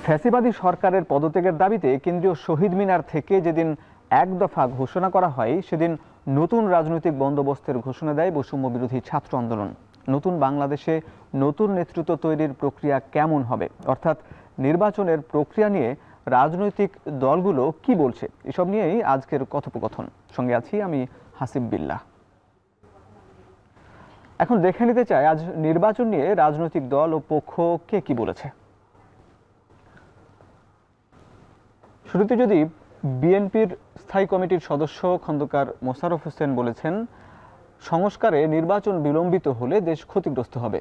ফ্যাসিবাদী সরকারের পদত্যাগের দাবিতে কেন্দ্রীয় শহীদ মিনার থেকে যেদিন এক দফা ঘোষণা করা হয়, সেদিন নতুন রাজনৈতিক বন্দোবস্তের ঘোষণা দেয় বৈষম্য বিরোধী ছাত্র আন্দোলন। নতুন বাংলাদেশে নতুন নেতৃত্ব তৈরির প্রক্রিয়া কেমন হবে, অর্থাৎ নির্বাচনের প্রক্রিয়া নিয়ে রাজনৈতিক দলগুলো কি বলছে, এসব নিয়েই আজকের কথোপকথন। সঙ্গে আছি আমি হাসিব বিল্লাহ। এখন দেখে নিতে চাই আজ নির্বাচন নিয়ে রাজনৈতিক দল ও পক্ষ কে কি বলেছে। শুরুতে যদি বিএনপির স্থায়ী কমিটির সদস্য খন্দকার মোশাররফ হোসেন বলেছেন, সংস্কারে নির্বাচন বিলম্বিত হলে দেশ ক্ষতিগ্রস্ত হবে।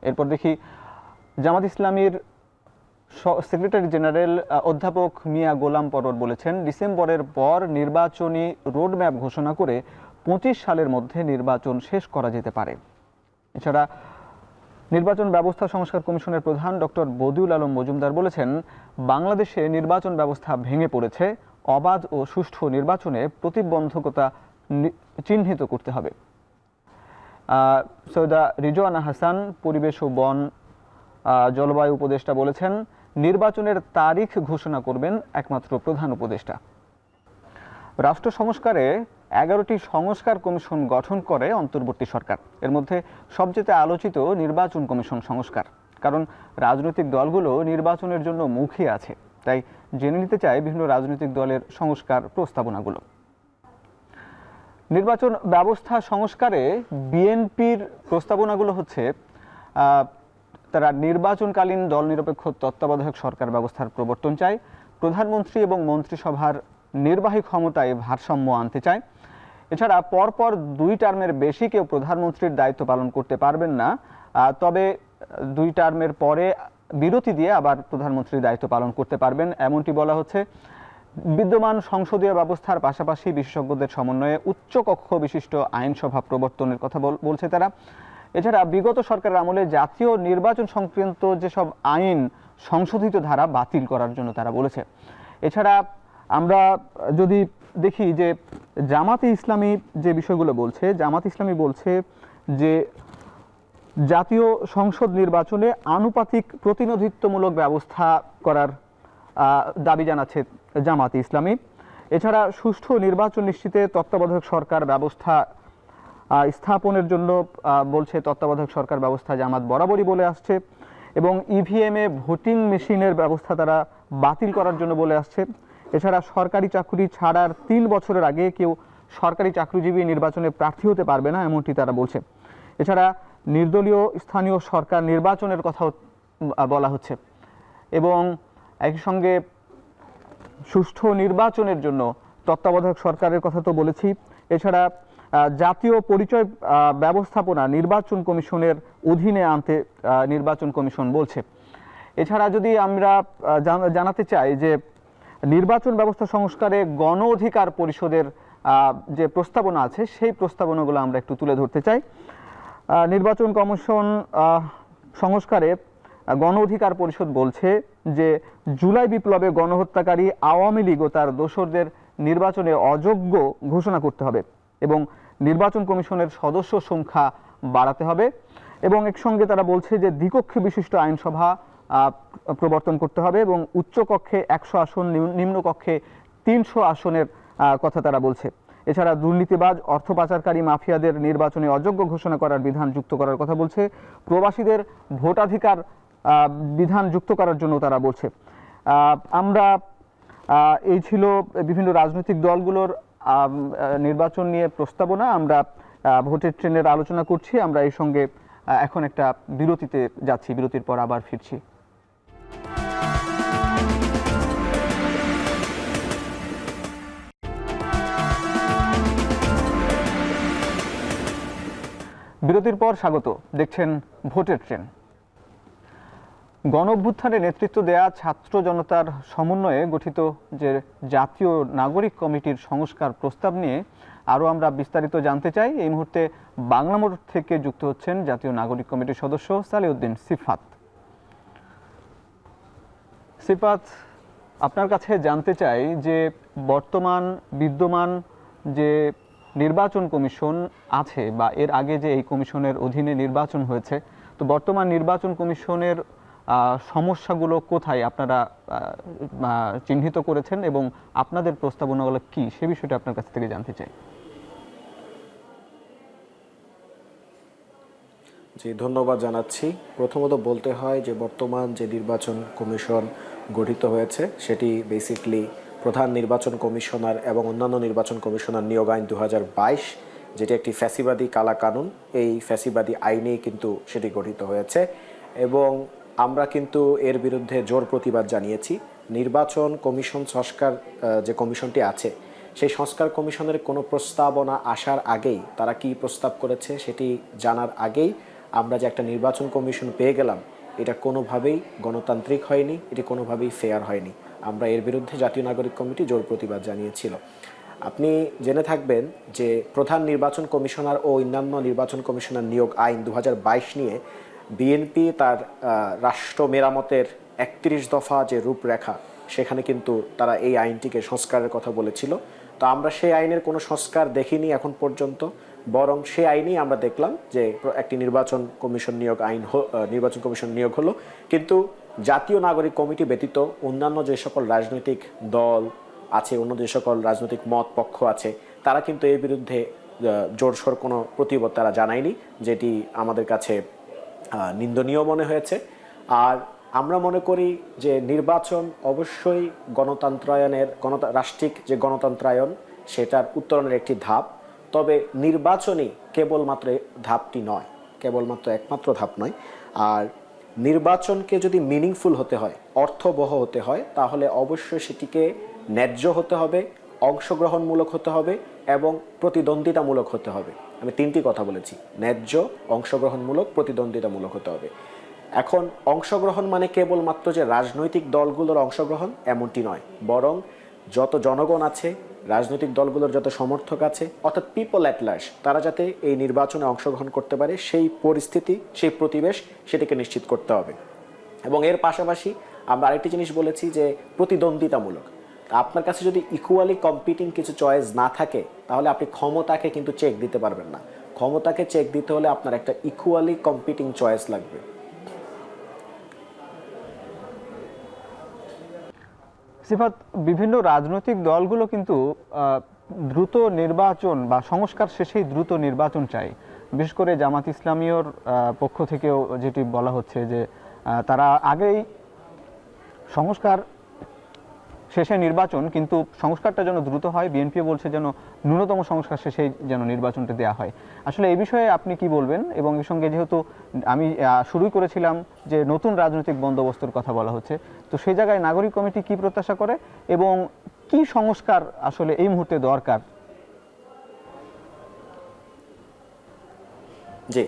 এরপর দেখি জামাত ইসলামীর সেক্রেটারি জেনারেল অধ্যাপক মিয়া গোলাম পরর বলেছেন, ডিসেম্বরের পর নির্বাচনী রোডম্যাপ ঘোষণা করে ২৫ সালের মধ্যে নির্বাচন শেষ করা যেতে পারে। এছাড়া নির্বাচন ব্যবস্থা সংস্কার কমিশনের প্রধান ডক্টর বদিউল আলম মজুমদার বলেছেন, বাংলাদেশে নির্বাচন ব্যবস্থা ভেঙে পড়েছে, অবাধ ও সুষ্ঠু নির্বাচনে প্রতিবন্ধকতা চিহ্নিত করতে হবে। সৈয়দা রিজওয়ানা হাসান পরিবেশ ও বন জলবায়ু উপদেষ্টা বলেছেন, নির্বাচনের তারিখ ঘোষণা করবেন একমাত্র প্রধান উপদেষ্টা। রাষ্ট্র সংস্কারে ১১টি সংস্কার কমিশন গঠন করে অন্তর্বর্তী সরকার। এর মধ্যে সবচেয়ে আলোচিত নির্বাচন কমিশন সংস্কার, কারণ রাজনৈতিক দলগুলো নির্বাচনের জন্য মুখিয়ে আছে। তাই জেনে নিতে চায় বিভিন্ন রাজনৈতিক দলের সংস্কার প্রস্তাবনাগুলো। নির্বাচন ব্যবস্থা সংস্কারে বিএনপির প্রস্তাবনাগুলো হচ্ছে, তারা নির্বাচনকালীন দল নিরপেক্ষ তত্ত্বাবধায়ক সরকার ব্যবস্থার প্রবর্তন চায়, প্রধানমন্ত্রী এবং মন্ত্রিসভার নির্বাহী ক্ষমতায় ভারসাম্য আনতে চায়। এছাড়া পরপর ২ টার্মের বেশি কেউ প্রধানমন্ত্রীর দায়িত্ব পালন করতে পারবেন না, তবে ২ টার্মের পরে বিরতি দিয়ে আবার প্রধানমন্ত্রীর দায়িত্ব পালন করতে পারবেন, এমনটি বলা হচ্ছে। বিদ্যমান সংসদীয় ব্যবস্থার পাশাপাশি বিশেষজ্ঞদের সমন্বয়ে উচ্চকক্ষ বিশিষ্ট আইনসভা প্রবর্তনের কথা বলছে তারা। এছাড়া বিগত সরকারের আমলে জাতীয় নির্বাচন সংক্রান্ত যেসব আইন সংশোধিত ধারা বাতিল করার জন্য তারা বলেছে। এছাড়া আমরা যদি দেখি যে জামাতে ইসলামী যে বিষয়গুলো বলছে, জামাত ইসলামী বলছে যে জাতীয় সংসদ নির্বাচনে আনুপাতিক প্রতিনিধিত্বমূলক ব্যবস্থা করার দাবি জানাচ্ছে জামাতে ইসলামী। এছাড়া সুষ্ঠু নির্বাচন নিশ্চিতে তত্ত্বাবধায়ক সরকার ব্যবস্থা স্থাপনের জন্য বলছে, তত্ত্বাবধায়ক সরকার ব্যবস্থা জামাত বরাবরই বলে আসছে, এবং ইভিএমে ভোটিং মেশিনের ব্যবস্থা তারা বাতিল করার জন্য বলে আসছে। এছাড়া সরকারি চাকরি ছাড়ার ৩ বছরের আগে কেউ সরকারি চাকরিজীবী নির্বাচনে প্রার্থী হতে পারবে না, এমনটি তারা বলছে। এছাড়া নির্দলীয় স্থানীয় সরকার নির্বাচনের কথাও বলা হচ্ছে, এবং একই সঙ্গে সুষ্ঠু নির্বাচনের জন্য তত্ত্বাবধায়ক সরকারের কথা তো বলেছি। এছাড়া জাতীয় পরিচয় ব্যবস্থাপনা নির্বাচন কমিশনের অধীনে আনতে নির্বাচন কমিশন বলছে। এছাড়া যদি আমরা জানাতে চাই যে নির্বাচন ব্যবস্থা সংস্কারে গণ অধিকার পরিষদের যে প্রস্তাবনা আছে, সেই প্রস্তাবনাগুলো আমরা একটু তুলে ধরতে চাই। নির্বাচন কমিশন সংস্কারে গণ অধিকার পরিষদ বলছে যে জুলাই বিপ্লবে গণহত্যাকারী আওয়ামী লীগ ও তার দোসরদের নির্বাচনে অযোগ্য ঘোষণা করতে হবে, এবং নির্বাচন কমিশনের সদস্য সংখ্যা বাড়াতে হবে, এবং একসঙ্গে তারা বলছে যে দ্বিকক্ষে বিশিষ্ট আইনসভা প্রবর্তন করতে হবে, এবং উচ্চকক্ষে ১০০ আসন, নিম্নকক্ষে ৩০০ আসনের কথা তারা বলছে। এছাড়া দুর্নীতিবাজ অর্থ পাচারকারী মাফিয়াদের নির্বাচনে অযোগ্য ঘোষণা করার বিধান যুক্ত করার কথা বলছে। প্রবাসীদের ভোটাধিকার বিধান যুক্ত করার জন্য তারা বলছে। আমরা এই ছিল বিভিন্ন রাজনৈতিক দলগুলোর নির্বাচন নিয়ে প্রস্তাবনা। আমরা ভোটের ট্রেনের আলোচনা করছি। আমরা এই সঙ্গে এখন একটা বিরতিতে যাচ্ছি, বিরতির পর আবার ফিরছি। বিরতির পর স্বাগত, দেখছেন ভোটের ট্রেন। গণ অভ্যুত্থানে নেতৃত্ব দেয়া ছাত্র জনতার সমন্বয়ে গঠিত যে জাতীয় নাগরিক কমিটির সংস্কার প্রস্তাব নিয়ে আরও আমরা বিস্তারিত জানতে চাই। এই মুহূর্তে বাংলা মোটর থেকে যুক্ত হচ্ছেন জাতীয় নাগরিক কমিটির সদস্য সালেউদ্দিন সিফাত। সিফাত, আপনার কাছে জানতে চাই যে বিদ্যমান যে নির্বাচন কমিশন আছে বা এর আগে যে এই কমিশনের অধীনে নির্বাচন হয়েছে, তো বর্তমান নির্বাচন কমিশনের সমস্যাগুলো কোথায় আপনারা চিহ্নিত করেছেন এবং আপনাদের প্রস্তাবনাগুলো কি সে বিষয়টা আপনার কাছ থেকে জানতে চাই। জি, ধন্যবাদ জানাচ্ছি। প্রথমত বলতে হয় যে বর্তমান যে নির্বাচন কমিশন গঠিত হয়েছে সেটি বেসিকলি প্রধান নির্বাচন কমিশনার এবং অন্যান্য নির্বাচন কমিশনার নিয়োগ আইন 2022, যেটি একটি ফ্যাসিবাদী কালা কানুন, এই ফ্যাসিবাদী আইনেই কিন্তু সেটি গঠিত হয়েছে এবং আমরা কিন্তু এর বিরুদ্ধে জোর প্রতিবাদ জানিয়েছি। নির্বাচন কমিশন সংস্কার যে কমিশনটি আছে সেই সংস্কার কমিশনের কোনো প্রস্তাবনা আসার আগেই, তারা কি প্রস্তাব করেছে সেটি জানার আগেই আমরা যে একটা নির্বাচন কমিশন পেয়ে গেলাম, এটা কোনোভাবেই গণতান্ত্রিক হয়নি, এটি কোনোভাবেই ফেয়ার হয়নি। আমরা এর বিরুদ্ধে জাতীয় নাগরিক কমিটি জোর প্রতিবাদ জানিয়েছিল। আপনি জেনে থাকবেন যে প্রধান নির্বাচন কমিশনার ও অন্যান্য নির্বাচন কমিশনার নিয়োগ আইন 2022 নিয়ে বিএনপি তার রাষ্ট্র মেরামতের 31 দফা যে রূপরেখা, সেখানে কিন্তু তারা এই আইনটিকে সংস্কারের কথা বলেছিল। তো আমরা সেই আইনের কোনো সংস্কার দেখিনি এখন পর্যন্ত, বরং সেই আইনেই আমরা দেখলাম যে একটি নির্বাচন কমিশন নিয়োগ হলো, কিন্তু জাতীয় নাগরিক কমিটি ব্যতীত অন্যান্য যে সকল রাজনৈতিক দল আছে, অন্য যে সকল রাজনৈতিক মত পক্ষ আছে, তারা কিন্তু এর বিরুদ্ধে জোরসোর কোনো প্রতিবাদ তারা জানায়নি, যেটি আমাদের কাছে নিন্দনীয় মনে হয়েছে। আর আমরা মনে করি যে নির্বাচন অবশ্যই রাষ্ট্রিক যে গণতন্ত্রায়ন সেটার উত্তরণের একটি ধাপ, তবে নির্বাচনই কেবলমাত্র ধাপটি নয়, কেবলমাত্র একমাত্র ধাপ নয়। আর নির্বাচনকে যদি মিনিংফুল হতে হয়, অর্থবহ হতে হয়, তাহলে অবশ্যই সেটিকে ন্যায্য হতে হবে, অংশগ্রহণমূলক হতে হবে এবং প্রতিদ্বন্দ্বিতামূলক হতে হবে। আমি তিনটি কথা বলেছি, ন্যায্য, অংশগ্রহণমূলক, প্রতিদ্বন্দ্বিতামূলক হতে হবে। এখন অংশগ্রহণ মানে কেবলমাত্র যে রাজনৈতিক দলগুলোর অংশগ্রহণ এমনটি নয়, বরং যত জনগণ আছে, রাজনৈতিক দলগুলোর যত সমর্থক আছে, অর্থাৎ পিপল অ্যাট লার্জ, তারা যাতে এই নির্বাচনে অংশগ্রহণ করতে পারে সেই পরিস্থিতি, সেই পরিবেশ সেটিকে নিশ্চিত করতে হবে। এবং এর পাশাপাশি আমরা আরেকটি জিনিস বলেছি যে প্রতিদ্বন্দ্বিতামূলক। আপনার কাছে যদি ইকুয়ালি কম্পিটিং কিছু চয়েস না থাকে, তাহলে আপনি ক্ষমতাকে কিন্তু চেক দিতে পারবেন না। ক্ষমতাকে চেক দিতে হলে আপনার একটা ইকুয়ালি কম্পিটিং চয়েস লাগবে। সিফাত, বিভিন্ন রাজনৈতিক দলগুলো কিন্তু দ্রুত নির্বাচন বা সংস্কার শেষেই দ্রুত নির্বাচন চাই। বিশেষ করে জামাত ইসলামীর পক্ষ থেকেও যেটি বলা হচ্ছে যে তারা আগেই সংস্কার শেষে নির্বাচন, কিন্তু সংস্কারটা যেন দ্রুত হয়। বিএনপিও বলছে যেন ন্যূনতম সংস্কার শেষেই যেন নির্বাচনটা দেওয়া হয়। আসলে এই বিষয়ে আপনি কি বলবেন? এবং এর সঙ্গে যেহেতু আমি শুরুই করেছিলাম যে নতুন রাজনৈতিক বন্দোবস্তের কথা বলা হচ্ছে, তো সেই জায়গায় নাগরিক কমিটি কি প্রত্যাশা করে এবং কি সংস্কার আসলে এই মুহূর্তে দরকার? জি,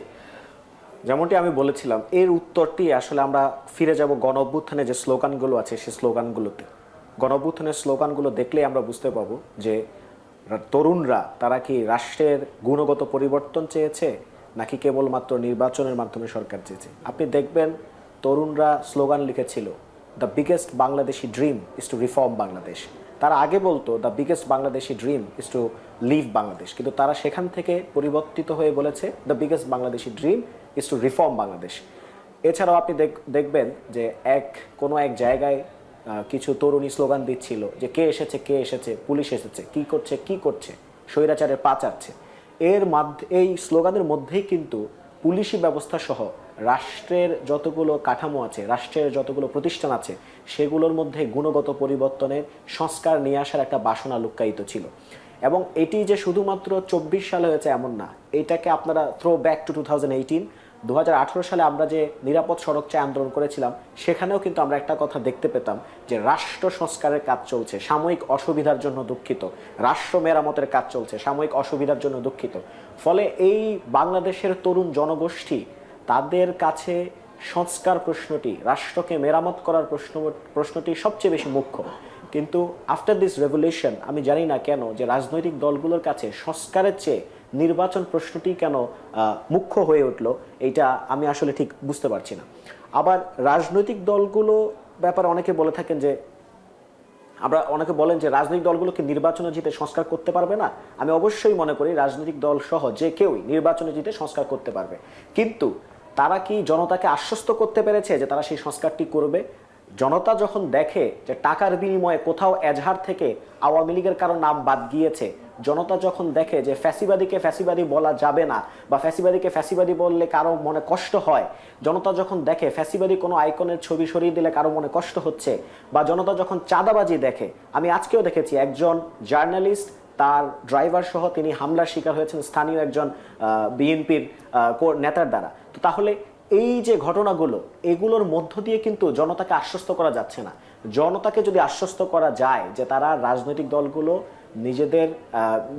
যেমনটি আমি বলেছিলাম, এর উত্তরটি আসলে আমরা ফিরে যাব গণ অভ্যুত্থানে যে স্লোগানগুলো আছে সেই স্লোগানগুলোতে। গণ অভ্যুত্থানের স্লোগানগুলো দেখলেই আমরা বুঝতে পাবো যে তরুণরা তারা কি রাষ্ট্রের গুণগত পরিবর্তন চেয়েছে নাকি কেবলমাত্র নির্বাচনের মাধ্যমে সরকার চেয়েছে। আপনি দেখবেন তরুণরা স্লোগান লিখেছিল, the biggest Bangladeshi dream is to reform Bangladesh. তারা আগে বলতো the biggest Bangladeshi dream is to leave Bangladesh, কিন্তু তারা সেখান থেকে পরিবর্তিত হয়ে বলেছে the biggest Bangladeshi dream is to reform Bangladesh. এছাড়াও আপনি দেখবেন যে কোনো এক জায়গায় কিছু তরুণী স্লোগান দিচ্ছিল যে কে এসেছে, পুলিশ এসেছে, কি করছে, স্বৈরাচারের পা চাটছে। এই স্লোগানের মধ্যেই কিন্তু পুলিশি ব্যবস্থা সহ রাষ্ট্রের যতগুলো কাঠামো আছে, রাষ্ট্রের যতগুলো প্রতিষ্ঠান আছে, সেগুলোর মধ্যে গুণগত পরিবর্তনের সংস্কার নিয়ে আসার একটা বাসনা লুক্কায়িত ছিল। এবং এটি যে শুধুমাত্র 24 সালে হয়েছে এমন না, এটাকে আপনারা থ্রো ব্যাক টু 2018, 2018 সালে আমরা যে নিরাপদ সড়ক চাই আন্দোলন করেছিলাম, সেখানেও কিন্তু আমরা একটা কথা দেখতে পেতাম যে রাষ্ট্র সংস্কারের কাজ চলছে, সাময়িক অসুবিধার জন্য দুঃখিত, রাষ্ট্র মেরামতের কাজ চলছে, সাময়িক অসুবিধার জন্য দুঃখিত। ফলে এই বাংলাদেশের তরুণ জনগোষ্ঠী, তাদের কাছে সংস্কার প্রশ্নটি, রাষ্ট্রকে মেরামত করার প্রশ্নটি সবচেয়ে বেশি মুখ্য। কিন্তু আফটার দিস রেভলিউশন আমি জানি না কেন যে রাজনৈতিক দলগুলোর কাছে সংস্কারের চেয়ে নির্বাচন প্রশ্নটি কেন মুখ্য হয়ে উঠলো, এইটা আমি আসলে ঠিক বুঝতে পারছি না। আবার রাজনৈতিক দলগুলো ব্যাপারে অনেকে বলে থাকেন যে অনেকে বলেন যে রাজনৈতিক দলগুলোকে নির্বাচনে জিতে সংস্কার করতে পারবে না। আমি অবশ্যই মনে করি রাজনৈতিক দল সহ যে কেউই নির্বাচনে জিতে সংস্কার করতে পারবে, কিন্তু তারা কি জনতাকে আশ্বস্ত করতে পেরেছে যে তারা সেই সংস্কারটি করবে? জনতা যখন দেখে যে টাকার বিনিময়ে কোথাও এজাহার থেকে আওয়ামী লীগের কারো নাম বাদ গিয়েছে, জনতা যখন দেখে যে ফ্যাসিবাদীকে ফ্যাসিবাদী বলা যাবে না বা ফ্যাসিবাদীকে ফ্যাসিবাদী বললে কারো মনে কষ্ট হয়, জনতা যখন দেখে ফ্যাসিবাদী কোনো আইকনের ছবি সরিয়ে দিলে কারো মনে কষ্ট হচ্ছে, বা জনতা যখন চাঁদাবাজি দেখে, আমি আজকেও দেখেছি একজন জার্নালিস্ট তার ড্রাইভার সহ তিনি হামলার শিকার হয়েছেন স্থানীয় একজন বিএনপির নেতার দ্বারা। তো তাহলে এই যে ঘটনাগুলো, এগুলোর মধ্য দিয়ে কিন্তু জনতাকে আশ্বস্ত করা যাচ্ছে না। জনতাকে যদি আশ্বস্ত করা যায় যে তারা রাজনৈতিক দলগুলো নিজেদের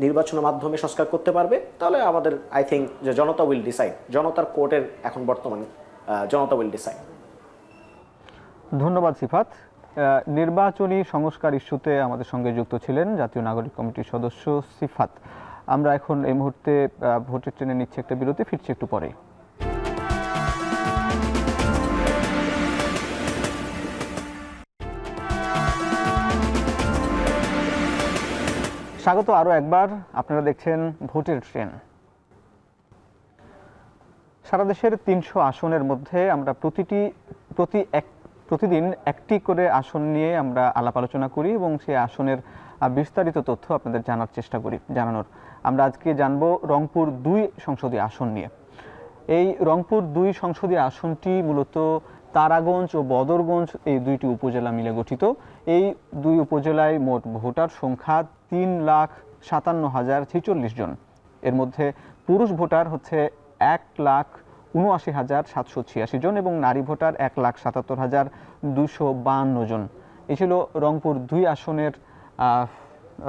নির্বাচনের মাধ্যমে সংস্কার করতে পারবে, তাহলে আমাদের আই থিঙ্ক যে জনতা উইল ডিসাইড। জনতার কোর্টের এখন বর্তমানে জনতা উইল ডিসাইড। ধন্যবাদ সিফাত। নির্বাচনী সংস্কার ইস্যুতে আমাদের সঙ্গে যুক্ত ছিলেন জাতীয় নাগরিক কমিটির সদস্য সিফাত। আমরা এখন এই মুহূর্তে ভোটের ট্রেনে নিচ্ছি একটা বিরতি, ফিরছি একটু পরে। স্বাগত আরও একবার, আপনারা দেখছেন ভোটের ট্রেন। সারা দেশের ৩০০ আসনের মধ্যে আমরা প্রতিদিন একটি করে আসন নিয়ে আমরা আলাপ আলোচনা করি এবং সেই আসনের বিস্তারিত তথ্য আপনাদের জানার চেষ্টা করি, জানানোর। আমরা আজকে জানব রংপুর ২ সংসদীয় আসন নিয়ে। এই রংপুর ২ সংসদীয় আসনটি মূলত তারাগঞ্জ ও বদরগঞ্জ এই দুইটি উপজেলা মিলে গঠিত। এই দুই উপজেলায় মোট ভোটার সংখ্যা ৩,৫৭,০৪৬ জন। এর মধ্যে পুরুষ ভোটার হচ্ছে ১,৭৯,৭৮৬ জন এবং নারী ভোটার ১,৭৭,২৫২ জন। এই ছিল রংপুর ২ আসনের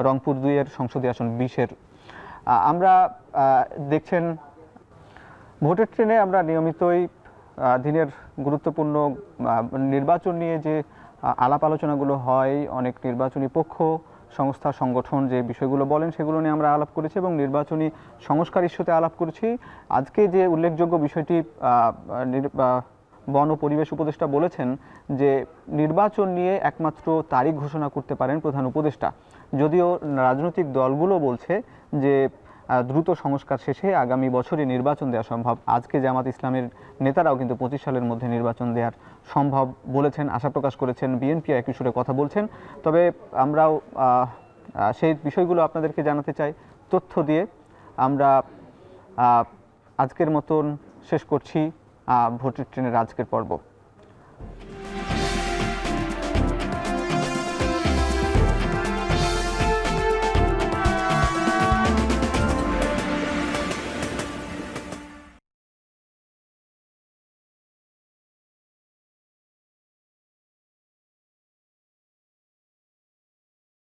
রংপুর ২ এর সংসদীয় আসন ২০-এর। আমরা দেখছেন ভোটের ট্রেনে আমরা নিয়মিতই দিনের গুরুত্বপূর্ণ নির্বাচন নিয়ে যে আলাপ আলোচনাগুলো হয়, অনেক নির্বাচনী পক্ষ, সংস্থা, সংগঠন যে বিষয়গুলো বলেন সেগুলো নিয়ে আমরা আলাপ করেছি এবং নির্বাচনী সংস্কার ইস্যুতে আলাপ করেছি। আজকে যে উল্লেখযোগ্য বিষয়টি বন ও পরিবেশ উপদেষ্টা বলেছেন যে নির্বাচন নিয়ে একমাত্র তারিখ ঘোষণা করতে পারেন প্রধান উপদেষ্টা, যদিও রাজনৈতিক দলগুলো বলছে যে দ্রুত সংস্কার শেষে আগামী বছরই নির্বাচন দেওয়া সম্ভব। আজকে জামাত ইসলামের নেতারাও কিন্তু ২৫ সালের মধ্যে নির্বাচন দেওয়ার সম্ভব বলেছেন, আশা প্রকাশ করেছেন। বিএনপি একই সুরে কথা বলছেন। তবে আমরাও সেই বিষয়গুলো আপনাদেরকে জানাতে চাই তথ্য দিয়ে। আমরা আজকের মতন শেষ করছি ভোটের ট্রেনের আজকের পর্ব।